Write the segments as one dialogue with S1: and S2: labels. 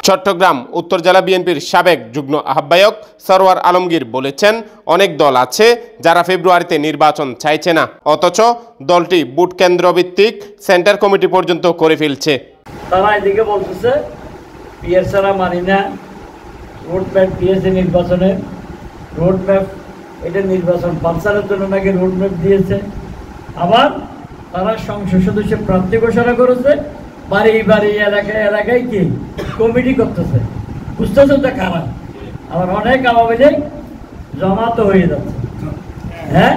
S1: চট্টগ্রাম উত্তর জেলা বিএনপির সাবেক যুগ্ম আহ্বায়ক সরওয়ার আলমগীর বলেছেন, অনেক দল আছে যারা ফেব্রুয়ারিতে নির্বাচন চাইছে না, অথচ দলটি বুথ কেন্দ্র ভিত্তিক সেন্টার কমিটি পর্যন্ত করে ফেলছে।
S2: তারা এদিকে বলতেছে পিএস ছাড়া মানি না, রোড ম্যাপ দিয়েছে নির্বাচনে, রোড ম্যাপ এটা নির্বাচন পালসারের জন্য নাকি রোড ম্যাপ দিয়েছে। আবার তারা সংসদ সদস্য প্রার্থী ঘোষণা করেছে, বাড়ি বাড়ি এলাকায় এলাকায় কি কমিটি করতেছে, বুঝতেছে তো কারা। আবার অনেক আওয়ামী লীগ জমাত হয়ে যাচ্ছে, হ্যাঁ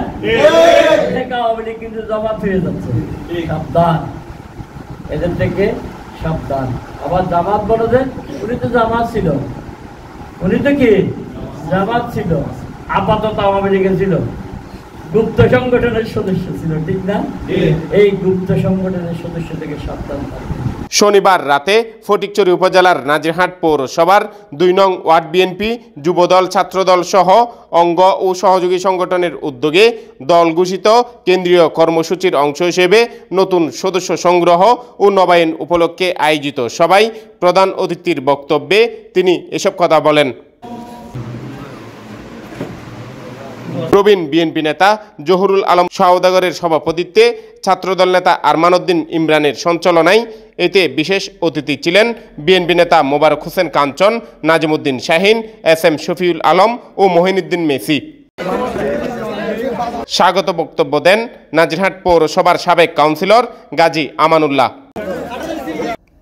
S2: অনেক আওয়ামী লীগ কিন্তু জমাত হয়ে যাচ্ছে। সাবধান, এদের থেকে সাবধান। আবার জামাত বলে যে উনি তো জামাত ছিল, উনি তো কি জামাত ছিল, আপাতত আওয়ামী লীগের ছিল, গুপ্ত সংগঠনের সদস্য ছিল, ঠিক না? এই গুপ্ত সংগঠনের সদস্য থেকে সাবধান।
S1: শনিবার রাতে ফটিকছড়ি উপজেলার নাজিরহাট পৌরসভার ২ নং ওয়ার্ড বিএনপি, যুবদল, ছাত্রদল সহ অঙ্গ ও সহযোগী সংগঠনের উদ্যোগে দল ঘোষিত কেন্দ্রীয় কর্মসূচির অংশ হিসেবে নতুন সদস্য সংগ্রহ ও নবায়ন উপলক্ষে আয়োজিত সভায় প্রধান অতিথির বক্তব্যে তিনি এসব কথা বলেন। প্রবীণ বিএনপি নেতা জহুরুল আলম সওদাগরের সভাপতিত্বে ছাত্রদল নেতা আরমান উদ্দিন ইমরানের সঞ্চালনায় এতে বিশেষ অতিথি ছিলেন বিএনপি নেতা মোবারক হোসেন কাঞ্চন, নাজিমউদ্দিন শাহিন, এস.এম. শফিউল আলম ও মহিনুদ্দিন মেসি। স্বাগত বক্তব্য দেন নাজিরহাট পৌরসভার সাবেক কাউন্সিলর গাজী আমানুল্লাহ।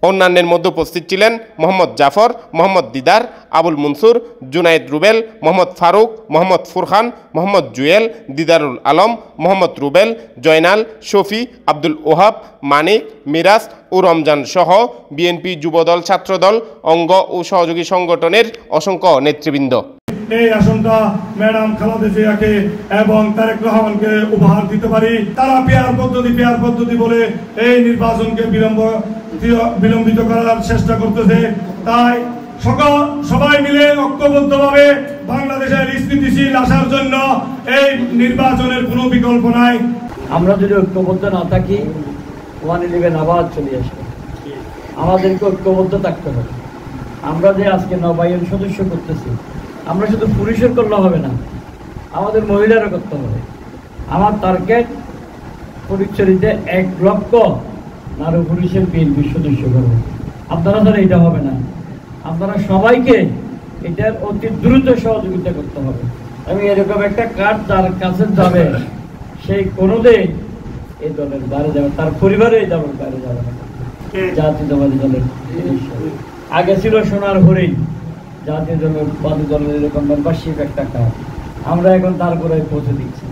S1: অন্যান্যের মধ্যে উপস্থিত ছিলেন মোহাম্মদ জাফর, মোহাম্মদ দিদার, আবুল মনসুর, জুনায়েদ রুবেল, মোহাম্মদ ফারুক, মোহাম্মদ ফুরখান, মোহাম্মদ জুয়েল, দিদারুল আলম, মোহাম্মদ রুবেল, জয়নাল, শফি, আব্দুল ওহাব, মানিক, মিরাজ ও রমজান সহ বিএনপি, যুবদল, ছাত্রদল, অঙ্গ ও সহযোগী সংগঠনের অসংখ্য নেতৃবৃন্দ।
S3: এই আসনটা ম্যাডাম খালেদা জিয়াকে এবং তারেক রহমানকে উপহার দিতে পারি। তারা পেয়ার পদ্ধতি বলে এই নির্বাচনকে বিলম্বিত করার চেষ্টা করতেছে। তাই সবাই মিলে ঐক্যবদ্ধভাবে বাংলাদেশের স্থিতিশীল আসার জন্য এই নির্বাচনের কোনো বিকল্প নাই।
S2: আমরা যদি ঐক্যবদ্ধ না থাকি 111 আবার চলে আসবে। আমাদেরকে ঐক্যবদ্ধ থাকতে হবে। আমরা যে আজকে নবায়ন সদস্য করতেছি, আমরা শুধু পুরুষের করলে হবে না, আমাদের মহিলারা করতে হবে। আমার টার্গেট ফটিকছড়িতে 1 লক্ষ নারী পুরুষের বিএনপির সদস্য করবো। আপনারা ধরে এটা হবে না, আপনারা সবাইকে এটার অতি দ্রুত সহযোগিতা করতে হবে। আমি এরকম একটা কার্ড যার কাছে যাবে সেই কোনোদিন এই দলের বাইরে যাবে, তার পরিবারে এই দলের বাইরে যাবে না। জাতীয়তাবাদী দলের আগে ছিল সোনার হরিণ, জাতীয়তাবাদী দলের এরকম মেম্বারশিপ একটা কার্ড, আমরা এখন তারপরে পৌঁছে দিচ্ছি।